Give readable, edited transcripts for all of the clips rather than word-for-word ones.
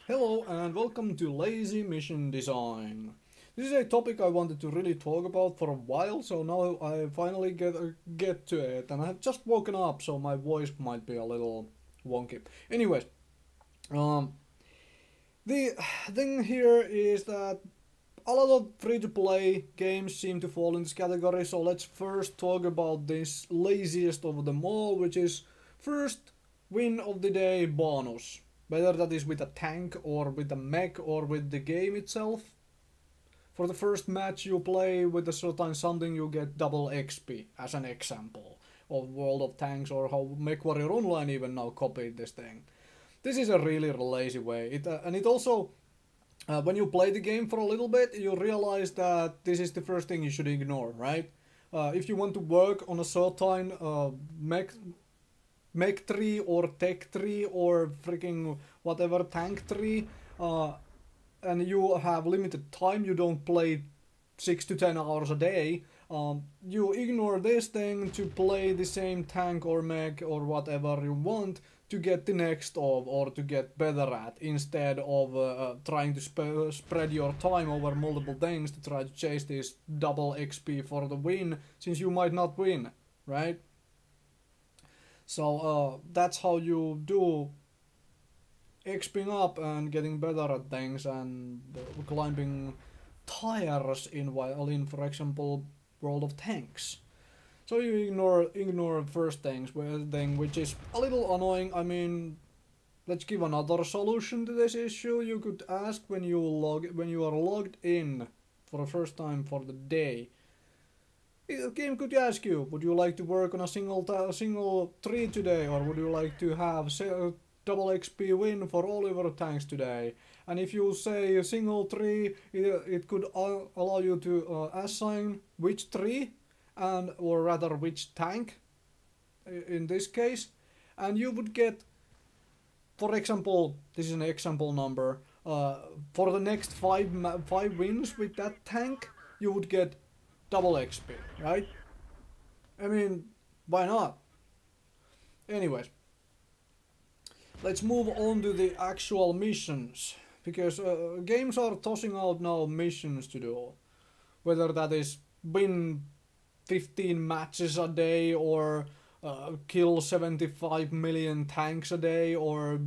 Hello and welcome to Lazy Mission Design. This is a topic I wanted to really talk about for a while, so now I finally get to it, and I have just woken up, so my voice might be a little wonky. Anyways, um, the thing here is that a lot of free-to-play games seem to fall in this category, so let's first talk about this laziest of them all, which is first win of the day bonus. Whether that is with a tank or with a mech or with the game itself. For the first match you play with a certain something you get double XP, as an example of World of Tanks or how Mechwarrior Online even now copied this thing. This is a really lazy way. And it also when you play the game for a little bit, you realize that this is the first thing you should ignore, right? If you want to work on a certain mech tree or tech tree or freaking whatever tank tree, and you have limited time, you don't play 6 to 10 hours a day, you ignore this thing to play the same tank or mech or whatever you want to get the next of or to get better at, instead of trying to spread your time over multiple things to try to chase this double XP for the win, since you might not win, right? So that's how you do XPing up and getting better at things and climbing tires in while in, for example, World of Tanks. So you ignore first thing, which is a little annoying. I mean, let's give another solution to this issue. You could ask when you are logged in for the first time for the day. The game could ask you, would you like to work on a single tree today, or would you like to have double XP win for all your tanks today? And if you say a single tree, it could allow you to assign which tree, and or rather which tank in this case, and you would get, for example, this is an example number, for the next five wins with that tank you would get double XP, right? I mean, why not? Anyways, let's move on to the actual missions, because games are tossing out now missions to do, whether that is win 15 matches a day or kill 75 million tanks a day or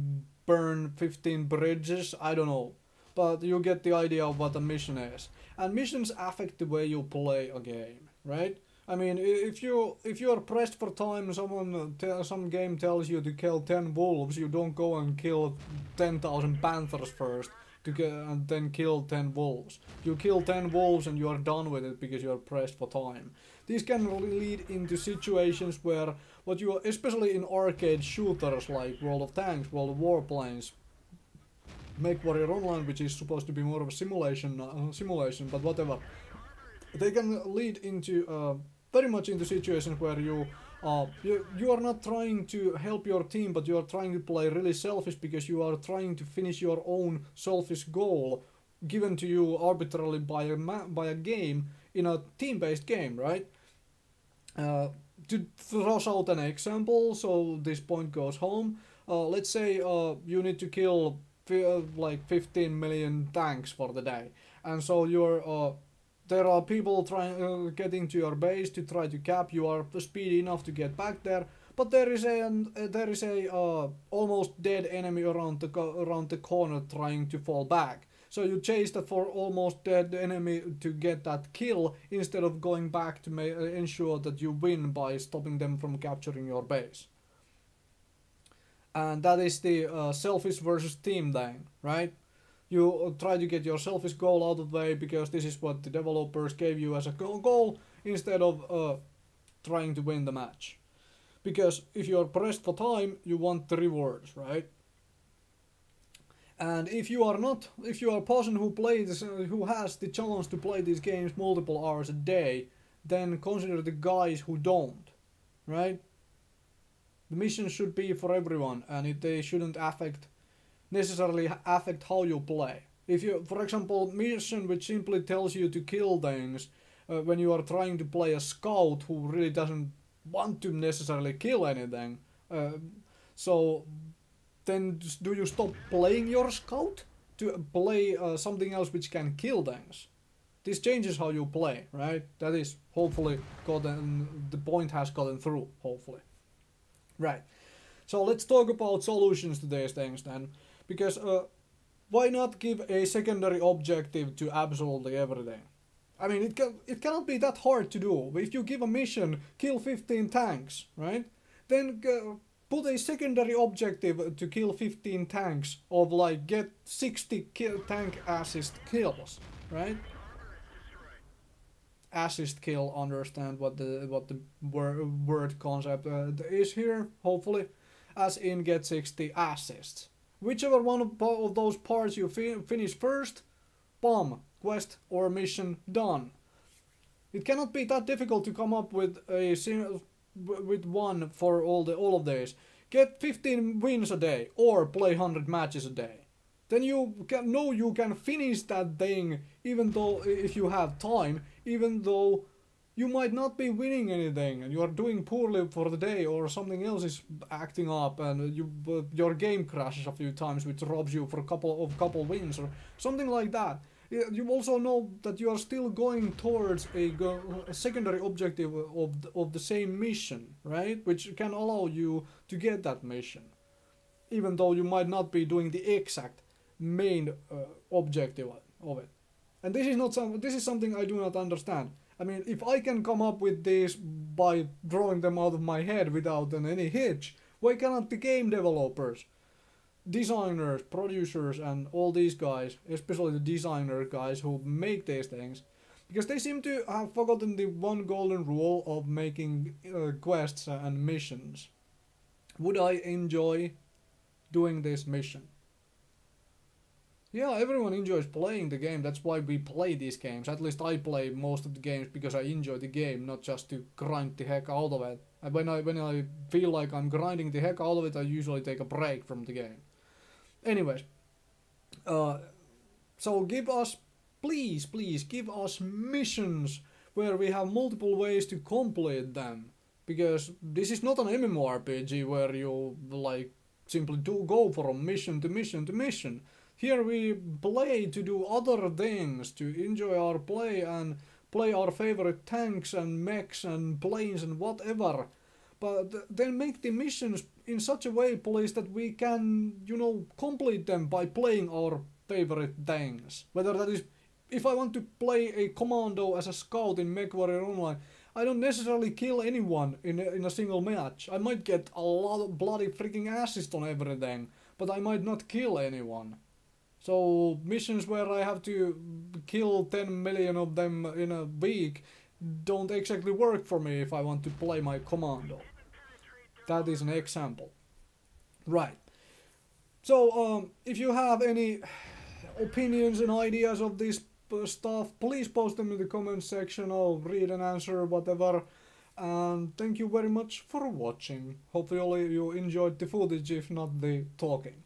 burn 15 bridges, I don't know. But you get the idea of what a mission is. And missions affect the way you play a game, right? I mean, if you are pressed for time, some game tells you to kill 10 wolves, you don't go and kill 10,000 panthers first to get, and then kill 10 wolves. You kill 10 wolves and you are done with it because you are pressed for time. These can lead into situations where what you, especially in arcade shooters like World of Tanks, World of Warplanes, Mechwarrior Online, which is supposed to be more of a simulation, but whatever. They can lead into very much into situations where you are not trying to help your team, but you are trying to play really selfish because you are trying to finish your own selfish goal given to you arbitrarily by a game in a team-based game, right? To throw out an example, so this point goes home. Let's say you need to kill like 15 million tanks for the day, and so there are people trying getting to your base to try to cap. You are speedy enough to get back there, but there is a almost dead enemy around the corner trying to fall back. So you chase that for almost dead enemy to get that kill instead of going back to ensure that you win by stopping them from capturing your base. And that is the selfish versus team thing, right? You try to get your selfish goal out of the way because this is what the developers gave you as a goal instead of trying to win the match. Because if you are pressed for time, you want the rewards, right? And if you are a person who has the chance to play these games multiple hours a day, then consider the guys who don't, right? The mission should be for everyone, and they shouldn't necessarily affect how you play. If you, for example, mission which simply tells you to kill things when you are trying to play a scout who really doesn't want to necessarily kill anything, so then do you stop playing your scout to play something else which can kill things? This changes how you play, right? That is hopefully the point has gotten through, hopefully. Right. So let's talk about solutions to these things then, because why not give a secondary objective to absolutely everything? I mean, it cannot be that hard to do. If you give a mission, kill 15 tanks, right? Then put a secondary objective to kill 15 tanks of like get 60 tank assist kills, right? Assist kill, understand what the word concept is here, hopefully, as in get 60 assists. Whichever one of those parts you finish first, bomb, quest or mission done. It cannot be that difficult to come up with with one for all of these. Get 15 wins a day or play 100 matches a day. Then you can finish that thing even though if you have time, even though you might not be winning anything and you are doing poorly for the day or something else is acting up and your game crashes a few times which robs you for a couple wins or something like that. You also know that you are still going towards a secondary objective of the same mission, right? Which can allow you to get that mission, even though you might not be doing the exact main objective of it. And this is something I do not understand. I mean, if I can come up with this by drawing them out of my head without any hitch, why cannot the game developers, designers, producers, and all these guys, especially the designer guys who make these things, because they seem to have forgotten the one golden rule of making quests and missions. Would I enjoy doing this mission? Yeah, everyone enjoys playing the game, that's why we play these games. At least I play most of the games because I enjoy the game, not just to grind the heck out of it. And when I feel like I'm grinding the heck out of it, I usually take a break from the game. Anyways, so give us, please give us missions where we have multiple ways to complete them. Because this is not an MMORPG where you like simply go from mission to mission to mission. Here we play to do other things, to enjoy our play and play our favorite tanks and mechs and planes and whatever. But then make the missions in such a way, please, that we can, complete them by playing our favorite things. Whether that is, if I want to play a commando as a scout in Mechwarrior Online, I don't necessarily kill anyone in a single match. I might get a lot of bloody freaking assist on everything, but I might not kill anyone. So missions where I have to kill 10 million of them in a week don't exactly work for me if I want to play my commando. That is an example. Right. So if you have any opinions and ideas of this stuff, please post them in the comment section. I'll read and answer whatever. And thank you very much for watching. Hopefully you enjoyed the footage, if not the talking.